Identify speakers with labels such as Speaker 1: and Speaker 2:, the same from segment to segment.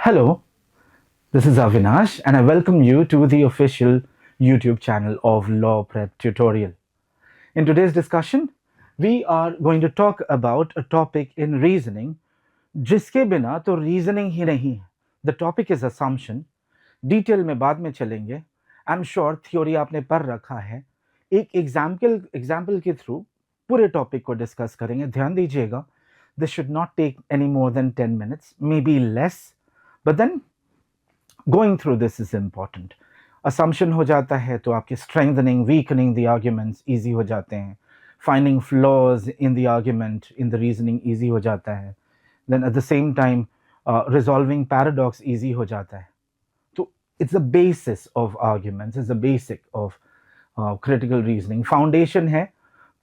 Speaker 1: Hello, this is Avinash, and I welcome you to the official YouTube channel of Law Prep Tutorial. In today's discussion, we are going to talk about a topic in reasoning, जिसके बिना तो reasoning ही नहीं है. The topic is assumption. Detail में बाद में चलेंगे. I'm sure theory आपने पढ़ रखा है. एक example के through पूरे topic को discuss करेंगे. ध्यान दीजिएगा. This should not take any more than 10 minutes, maybe less. But then going through this is important. Assumption हो जाता है तो आपके strengthening, weakening the arguments easy हो जाते हैं. Finding flaws in the argument, in the reasoning easy हो जाता है. Then at the same time, resolving paradox easy हो जाता है. So it's the basis of arguments, it's the basic of critical reasoning. Foundation है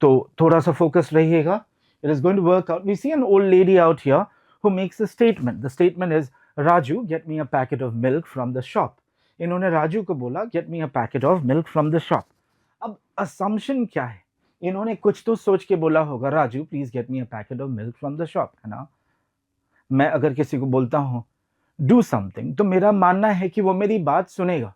Speaker 1: तो थोड़ा सा focus रहिएगा. It is going to work out. We see an old lady out here who makes a statement. The statement is, Raju, get me a packet of milk from the shop. इन्होंने राजू को बोला, get me a packet of milk from the shop. अब assumption क्या है? इन्होंने कुछ तो सोच के बोला होगा, Raju please get me a packet of milk from the shop, है ना? मैं अगर किसी को बोलता हूँ do something, तो मेरा मानना है कि वो मेरी बात सुनेगा.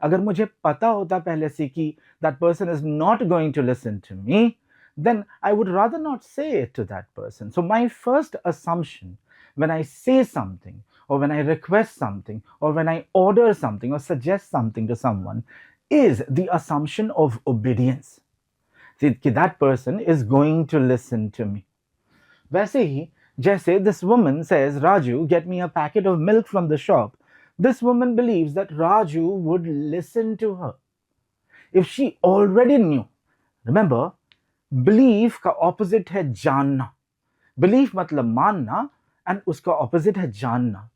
Speaker 1: अगर मुझे पता होता पहले से कि that person is not going to listen to me, then I would rather not say it to that person. So my first assumption when I say something, or when I request something, or when I order something, or suggest something to someone, is the assumption of obedience. See, that person is going to listen to me. वैसे ही जैसे this woman says, Raju, get me a packet of milk from the shop. This woman believes that Raju would listen to her. If she already knew, remember, belief का opposite है जानना. Belief मतलब मानना, and उसका opposite है जानना.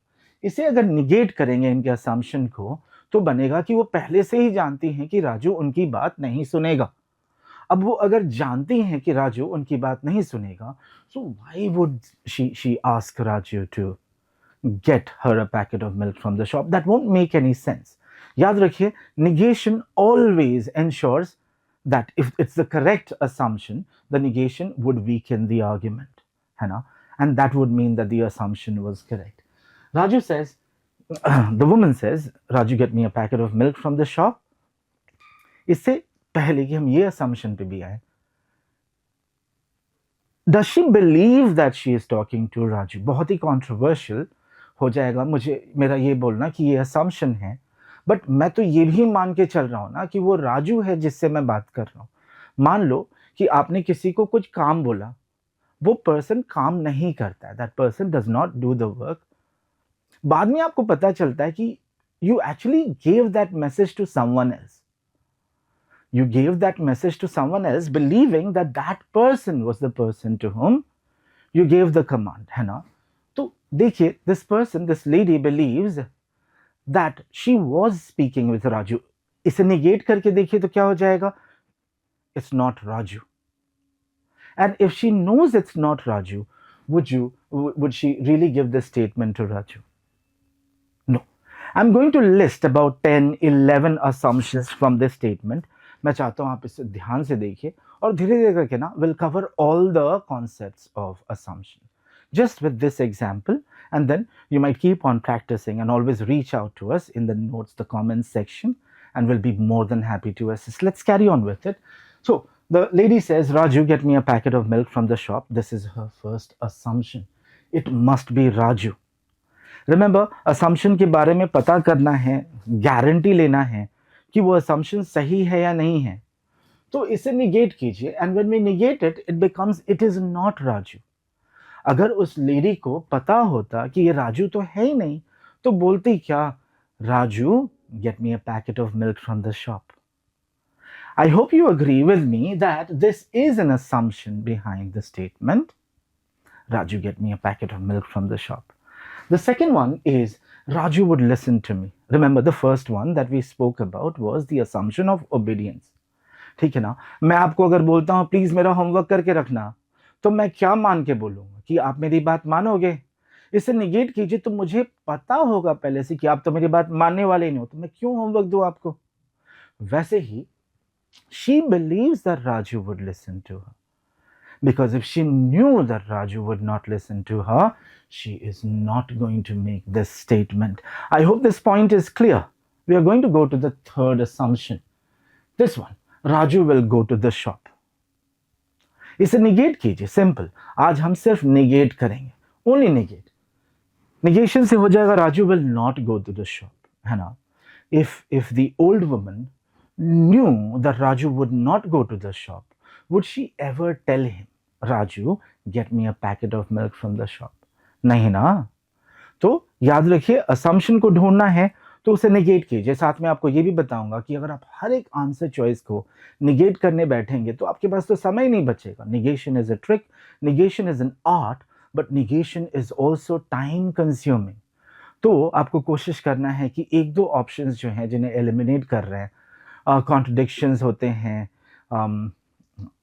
Speaker 1: इसे अगर negate करेंगे इनके assumption को, तो बनेगा कि वो पहले से ही जानती हैं कि राजू उनकी बात नहीं सुनेगा. अब वो अगर जानती हैं कि राजू उनकी बात नहीं सुनेगा, so why would she ask Raju to get her a packet of milk from the shop? That won't make any sense. याद रखिए, negation always ensures that if it's the correct assumption, the negation would weaken the argument, है ना? And that would mean that the assumption was correct. Raju says, the woman says, Raju, get me a packet of milk from the shop. इससे पहले कि हम ये assumption पे भी आए, does she believe that she is talking to Raju? बहुत ही controversial हो जाएगा मुझे मेरा ये बोलना कि ये assumption है, बट मैं तो ये भी मान के चल रहा हूँ ना कि वो राजू है जिससे मैं बात कर रहा हूँ. मान लो कि आपने किसी को कुछ काम बोला, वो पर्सन काम नहीं करता है, that person does not do the work. बाद में आपको पता चलता है कि you actually gave that message to someone else. You gave that message to someone else believing that that person was the person to whom you gave the command, है ना? तो देखिए, this person, this lady believes that she was speaking with Raju. इसे negate करके देखिए तो क्या हो जाएगा? It's not Raju. And if she knows it's not Raju, would she really give this statement to Raju? No. I'm going to list about 10, 11 assumptions from this statement. मैं चाहता हूं आप इसे ध्यान से देखिए और धीरे धीरे करके ना we'll cover all the concepts of assumption. Just with this example, and then you might keep on practicing and always reach out to us in the notes, the comments section, and we'll be more than happy to assist. Let's carry on with it. So the lady says, Raju, get me a packet of milk from the shop. This is her first assumption. It must be Raju. Remember, assumption के बारे में पता करना है, guarantee लेना है कि वो assumption सही है या नहीं है. तो इसे negate कीजिए, and when we negate it, it becomes it is not Raju. अगर उस लेडी को पता होता कि ये राजू तो है ही नहीं, तो बोलती क्या, Raju, get me a packet of milk from the shop. I hope you agree with me that this is an assumption behind the statement, Raju, get me a packet of milk from the shop. The second one is, Raju would listen to me. Remember, the first one that we spoke about was the assumption of obedience. ठीक है ना? मैं आपको अगर बोलता हूं please मेरा homework करके रखना, तो मैं क्या मान के बोलूंगा कि आप मेरी बात मानोगे? इसे निगेट कीजिए तो मुझे पता होगा पहले से कि आप तो मेरी बात मानने वाले नहीं हो, तो मैं क्यों होमवर्क दूं आपको? वैसे ही she believes that Raju would listen to her. Because if she knew that Raju would not listen to her, she is not going to make this statement. I hope this point is clear. We are going to go to the third assumption. This one, Raju will go to the shop. इसे negate कीजिए, simple. आज हम सिर्फ negate करेंगे, only negate. Negation से हो जाएगा Raju will not go to the shop, है ना. if the old woman knew that Raju would not go to the shop, would she ever tell him, Raju, get me a packet of milk from the shop? नहीं ना. तो याद रखिए, assumption को ढूंढना है तो उसे निगेट कीजिए. साथ में आपको ये भी बताऊंगा कि अगर आप हर एक आंसर चॉइस को निगेट करने बैठेंगे तो आपके पास तो समय नहीं बचेगा. Negation is a trick, negation is an art, but negation is also time consuming. तो आपको कोशिश करना है कि एक दो ऑप्शंस जो हैं जिन्हें एलिमिनेट कर रहे हैं, कॉन्ट्रडिक्शंस होते हैं,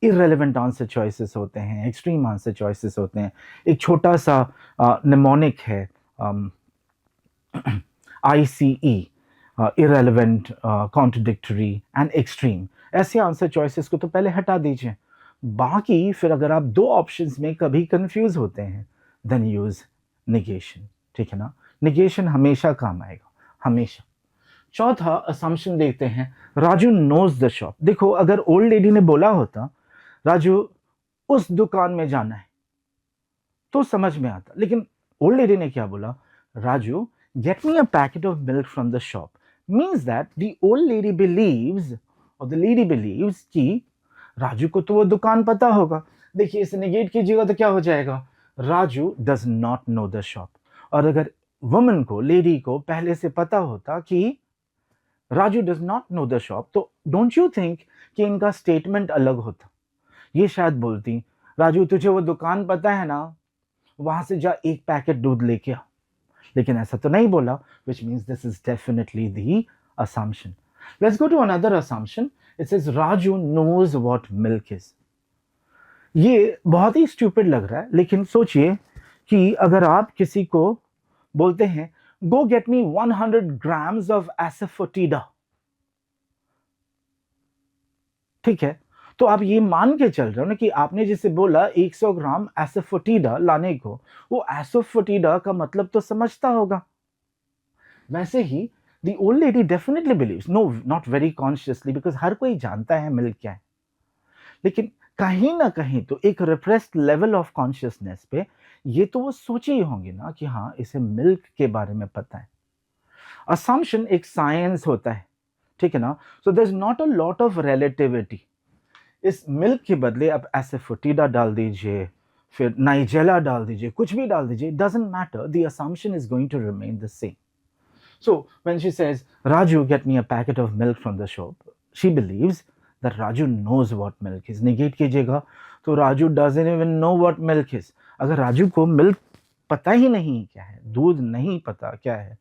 Speaker 1: इररेलेवेंट आंसर चॉइसेस होते हैं, एक्सट्रीम आंसर चॉइसेस होते हैं, एक छोटा सा निमोनिक है ICE, irrelevant, contradictory and extreme. ऐसे आंसर चॉइसेस को तो पहले हटा दीजिए. बाकी फिर अगर आप दो ऑप्शंस में कभी कंफ्यूज होते हैं, देन यूज निगेशन. ठीक है ना. निगेशन हमेशा काम आएगा, हमेशा. चौथा असम्पशन देखते हैं, राजू नोज द शॉप. देखो, अगर ओल्ड लेडी ने बोला होता राजू उस दुकान में जाना है तो समझ में आता, लेकिन ओल्ड लेडी ने क्या बोला, Raju get me a packet of milk from the shop, means that the old lady believes, or the lady believes कि राजू को तो वो दुकान पता होगा. देखिए, इसे निगेट कीजिएगा तो क्या हो जाएगा, Raju does not know the shop. और अगर वुमन को, लेडी को पहले से पता होता कि Raju does not know the shop, तो don't you think कि इनका स्टेटमेंट अलग होता. ये शायद बोलती, राजू तुझे वो दुकान पता है ना, वहां से जा एक पैकेट दूध लेके आ. लेकिन ऐसा तो नहीं बोला, which means this is definitely the assumption. Let's go to another assumption. It says Raju knows what milk is. ये बहुत ही stupid लग रहा है, लेकिन सोचिए कि अगर आप किसी को बोलते हैं go get me 100 grams of asafoetida, ठीक है, तो आप ये मान के चल रहे हो ना कि आपने जिसे बोला 100 ग्राम एसोफोटिडा लाने को, वो एसोफोटिडा का मतलब तो समझता होगा. वैसे ही the old lady definitely believes, no not very consciously, because हर कोई जानता है मिल्क क्या है, लेकिन कहीं ना कहीं तो एक रिप्रेस्ड लेवल ऑफ कॉन्शियसनेस पे ये तो वो सोचे ही होंगे ना कि हाँ, इसे मिल्क के बारे में पता है. असम्पशन एक साइंस होता है, ठीक है ना. So there is not a lot of relativity. इस मिल्क के बदले आप एसेफोटिडा डाल दीजिए, फिर नाइजेला डाल दीजिए, कुछ भी डाल दीजिए, doesn't matter, the assumption is going to remain the same. So when she says Raju get me a packet of milk from the shop, she believes that Raju knows what milk is. Negate कीजिएगा तो Raju doesn't even know what milk is. अगर राजू को milk पता ही नहीं क्या है, दूध नहीं पता क्या है,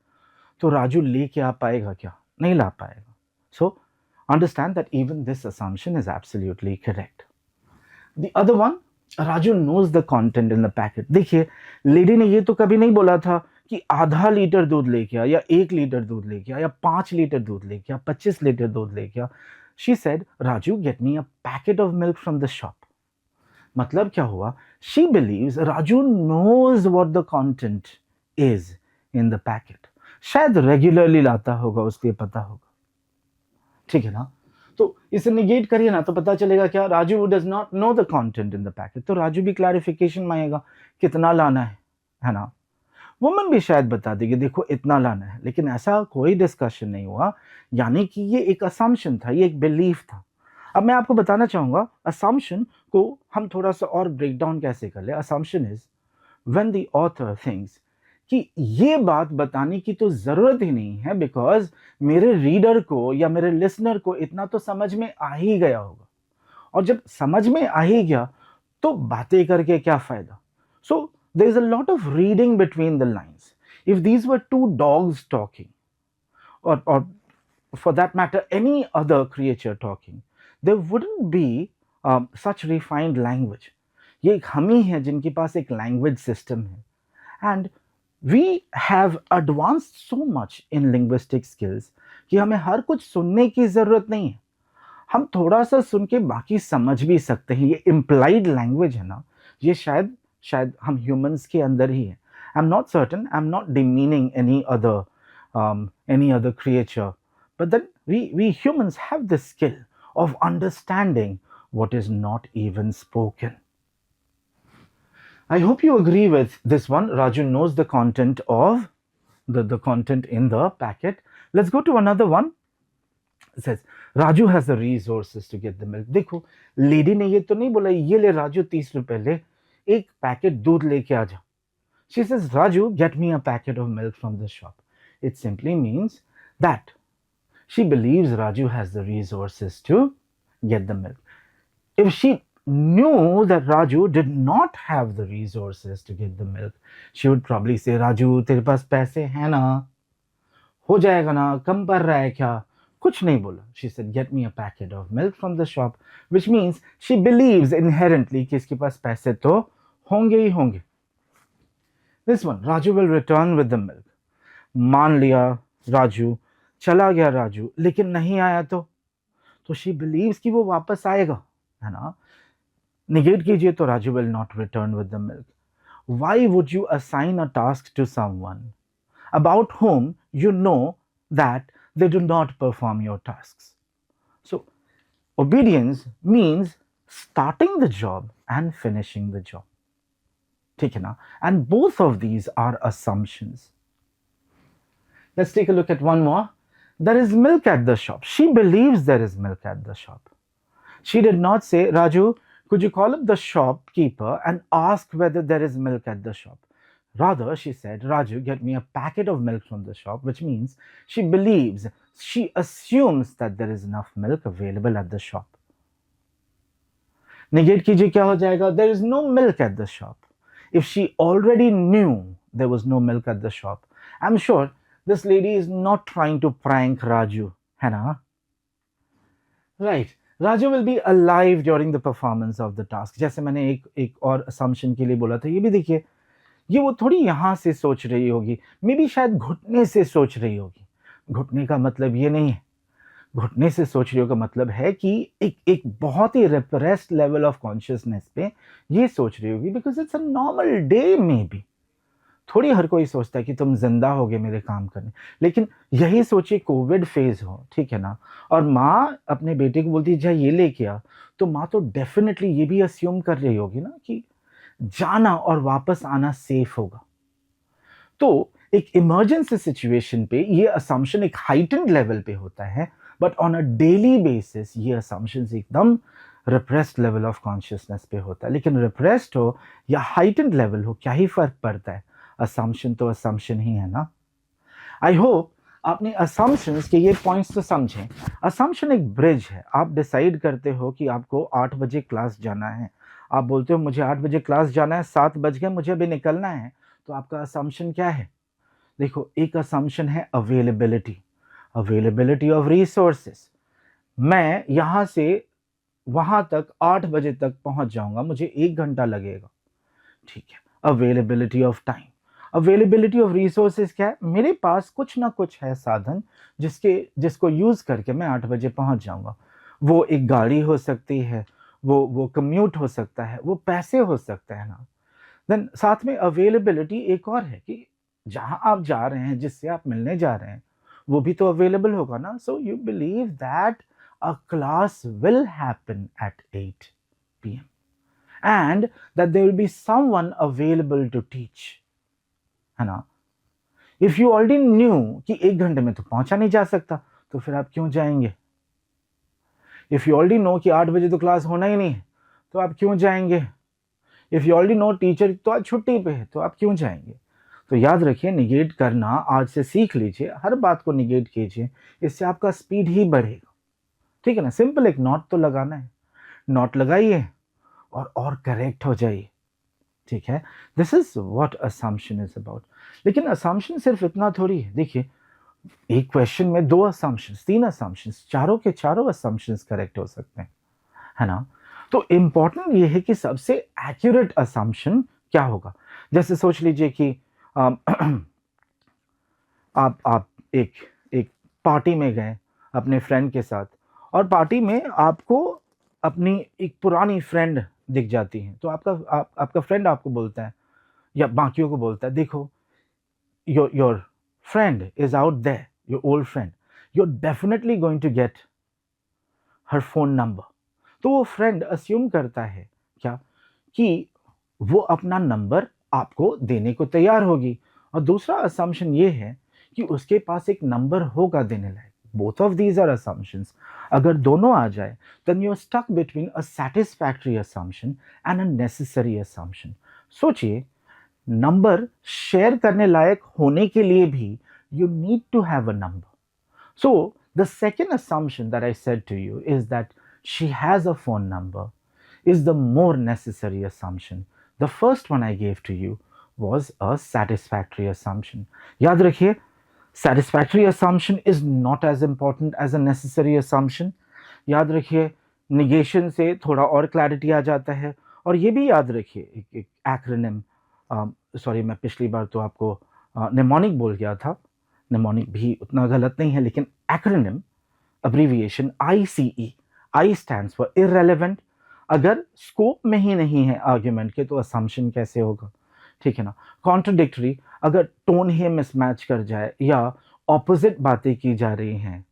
Speaker 1: तो राजू लेके आ पाएगा क्या, नहीं ला पाएगा. सो understand that even this assumption is absolutely correct. The other one, Raju knows the content in the packet. देखिए, लेडी ने ये तो कभी नहीं बोला था कि आधा लीटर दूध लेके आ, या 1 लीटर दूध लेके आ, या 5 लीटर दूध लेके आ, 25 लीटर दूध लेके आ. She said, Raju, get me a packet of milk from the shop. मतलब क्या हुआ? She believes Raju knows what the content is in the packet. शायद रेगुलरली लाता होगा, उसके पता होगा. ठीक है ना. तो इसे निगेट करिए ना, तो पता चलेगा क्या, Raju does not know the content in the packet. तो राजू भी क्लैरिफिकेशन मांगेगा कितना लाना है ना. वुमन भी शायद बता देगी देखो इतना लाना है, लेकिन ऐसा कोई डिस्कशन नहीं हुआ. यानी कि ये एक असम्पशन था, ये एक बिलीफ था. अब मैं आपको बताना चाहूंगा असम्पशन को हम थोड़ा सा और ब्रेक डाउन कैसे कर ले. Assumption is when the author thinks कि ये बात बताने की तो जरूरत ही नहीं है, बिकॉज मेरे रीडर को या मेरे लिसनर को इतना तो समझ में आ ही गया होगा, और जब समझ में आ ही गया तो बातें करके क्या फायदा. So there is a lot of reading between the lines. If these were two dogs talking, or for that matter any other creature talking, there wouldn't be such refined language. ये एक हम ही हैं जिनके पास एक लैंग्वेज सिस्टम है, and we have advanced so much in linguistic skills कि हमें हर कुछ सुनने की जरूरत नहीं है, हम थोड़ा सा सुन के बाकी समझ भी सकते हैं। ये इम्प्लाइड लैंग्वेज है ना, ये शायद शायद हम ह्यूमंस के अंदर ही है। I am not certain, I am not demeaning any other creature, but then we humans have the skill of understanding what is not even spoken. I hope you agree with this one. Raju knows the content of the content in the packet. Let's go to another one. It says Raju has the resources to get the milk. देखो, lady ने ये तो नहीं बोला ये ले राजू 30 रुपए ले, एक पैकेट दूध लेके आ जा. She says, Raju, get me a packet of milk from the shop. It simply means that she believes Raju has the resources to get the milk. If she knew that Raju did not have the resources to get the milk, she would probably say, Raju, तेरे पास पैसे हैं ना, हो जाएगा ना, कम पड़ रहा है क्या? कुछ नहीं बोला. She said, get me a packet of milk from the shop, which means she believes inherently कि इसके पास पैसे तो होंगे ही होंगे. This one, Raju will return with the milk. मान लिया राजू चला गया, राजू लेकिन नहीं आया तो she believes कि वो वापस आएगा, है ना. Negate कीजिए तो Raju will not return with the milk. Why would you assign a task to someone about whom you know that they do not perform your tasks? So obedience means starting the job and finishing the job. ठीक है ना? And both of these are assumptions. Let's take a look at one more. There is milk at the shop. She believes there is milk at the shop. She did not say, Raju, could you call up the shopkeeper and ask whether there is milk at the shop? Rather, she said, Raju, get me a packet of milk from the shop, which means she believes, she assumes that there is enough milk available at the shop. Negate कीजिए, क्या हो जाएगा? There is no milk at the shop. If she already knew there was no milk at the shop, I'm sure this lady is not trying to prank Raju, है ना? Right. Raju will be alive during the performance of the task. जैसे मैंने एक और assumption के लिए बोला था, ये भी देखिए, ये वो थोड़ी यहाँ से सोच रही होगी, मे बी शायद घुटने से सोच रही होगी. घुटने का मतलब ये नहीं है. घुटने से सोच रही हो का मतलब है कि एक बहुत ही repressed level of consciousness पे ये सोच रही होगी, because it's a normal day may be. थोड़ी हर कोई सोचता है कि तुम जिंदा होगे मेरे काम करने, लेकिन यही सोचिए कोविड फेज हो, ठीक है ना, और माँ अपने बेटे को बोलती है जा ये लेके आ, तो माँ तो डेफिनेटली ये भी अस्यूम कर रही होगी ना कि जाना और वापस आना सेफ होगा. तो एक इमरजेंसी सिचुएशन पे ये असम्पशन एक हाइटेंड लेवल पे होता है, but on a daily basis ये असम्पशन एकदम रिप्रेस्ड लेवल ऑफ कॉन्शियसनेस पे होता है. लेकिन रिप्रेस्ड हो या हाइटेंड लेवल हो, क्या ही फर्क पड़ता है? असम्पशन तो असम्पशन ही है ना. आई होप आपने असम्पशंस के ये पॉइंट्स तो समझे. असम्पशन एक ब्रिज है. आप डिसाइड करते हो कि आपको 8 बजे क्लास जाना है, आप बोलते हो मुझे 8 बजे क्लास जाना है, 7 बज गए, मुझे अभी निकलना है, तो आपका असम्पशन क्या है? देखो, एक असम्पशन है अवेलेबिलिटी ऑफ रिसोर्सेस. मैं यहाँ से वहाँ तक 8 बजे तक पहुँच जाऊँगा, मुझे 1 घंटा लगेगा, ठीक है. Availability of time. Availability of resources क्या है? मेरे पास कुछ ना कुछ है साधन जिसको यूज़ करके मैं 8 बजे पहुंच जाऊंगा. वो एक गाड़ी हो सकती है, वो कम्यूट हो सकता है, वो पैसे हो सकते हैं ना. देन साथ में अवेलेबिलिटी एक और है कि जहां आप जा रहे हैं, जिससे आप मिलने जा रहे हैं, वो भी तो अवेलेबल होगा ना. So you believe that a class will happen at 8 PM and that there will be someone available to teach, है ना. इफ यू ऑलरेडी न्यू कि 1 घंटे में तो पहुंचा नहीं जा सकता, तो फिर आप क्यों जाएंगे? इफ यू ऑलरेडी नो कि 8 बजे तो क्लास होना ही नहीं है, तो आप क्यों जाएंगे? If you already know teacher तो आज छुट्टी पे है, तो आप क्यों जाएंगे? तो याद रखिए, निगेट करना आज से सीख लीजिए. हर बात को निगेट कीजिए, इससे आपका स्पीड ही बढ़ेगा, ठीक है ना. सिंपल एक नॉट तो लगाना है, नॉट लगाइए और करेक्ट हो जाइए, ठीक है. This is what assumption is about. लेकिन असम्पशन सिर्फ इतना थोड़ी है. देखिए, एक क्वेश्चन में 2 असम्पशंस, 3 असम्पशंस, चारों के चारों असम्पशंस करेक्ट हो सकते हैं, है ना. तो इंपॉर्टेंट ये है कि सबसे एक्यूरेट असम्पशन क्या होगा. जैसे सोच लीजिए कि आप एक पार्टी में गए अपने फ्रेंड के साथ, और पार्टी में आपको अपनी एक पुरानी फ्रेंड दिख जाती है, तो आपका फ्रेंड आपको बोलता है या बाकियों को बोलता है, देखो your friend is out there, your old friend, you're definitely going to get her phone number. तो वो फ्रेंड अस्यूम करता है क्या कि वो अपना नंबर आपको देने को तैयार होगी, और दूसरा असम्पशन ये है कि उसके पास एक नंबर होगा देने लायक. Both of these are assumptions. अगर दोनों आ जाए then you are stuck between a satisfactory assumption and a necessary assumption. सोचिए, नंबर शेयर करने लायक होने के लिए भी you need to have a number. So the second assumption that I said to you is that she has a phone number is the more necessary assumption. The first one I gave to you was a satisfactory assumption. याद रखिए, satisfactory assumption is not as important as a necessary assumption. याद रखिए, negation से थोड़ा और clarity आ जाता है. और ये भी याद रखिए, एक acronym, सॉरी मैं पिछली बार तो आपको mnemonic बोल गया था. mnemonic भी उतना गलत नहीं है, लेकिन acronym abbreviation ICE, I stands for irrelevant. अगर स्कोप में ही नहीं है आर्ग्यूमेंट के तो असम्पशन कैसे होगा, ठीक है ना. कॉन्ट्रडिक्टरी, अगर टोन ही मिसमैच कर जाए या ऑपोजिट बातें की जा रही हैं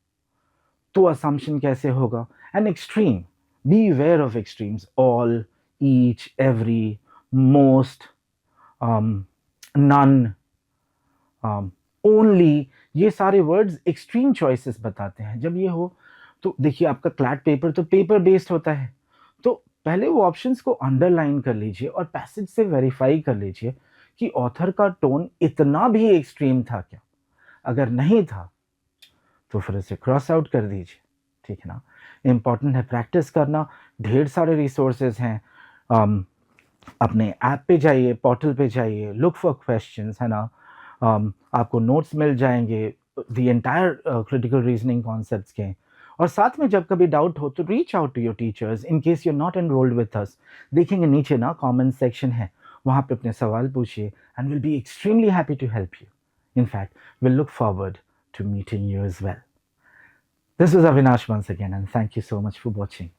Speaker 1: तो असम्पशन कैसे होगा. And extreme, be aware of extremes, all, each, every, most, none, only, ये सारे वर्ड्स एक्सट्रीम चॉइसेस बताते हैं. जब ये हो तो देखिए, आपका क्लैट पेपर तो पेपर बेस्ड होता है, तो पहले वो ऑप्शंस को अंडरलाइन कर लीजिए और पैसेज से वेरीफाई कर लीजिए कि ऑथर का टोन इतना भी एक्सट्रीम था क्या. अगर नहीं था तो फिर इसे क्रॉस आउट कर दीजिए, ठीक है ना. इम्पॉर्टेंट है प्रैक्टिस करना. ढेर सारे रिसोर्सेज हैं. अपने ऐप पे जाइए, पोर्टल पे जाइए, लुक फॉर क्वेश्चंस, है ना. आपको नोट्स मिल जाएंगे the entire critical reasoning concepts के. और साथ में जब कभी डाउट हो तो reach out to your teachers in case you are not enrolled with us. देखेंगे नीचे ना कमेंट सेक्शन है, वहाँ पे अपने सवाल पूछिए and will be extremely happy to help you. In fact will look forward to meeting you as well. This is Avinash once again, and thank you so much for watching.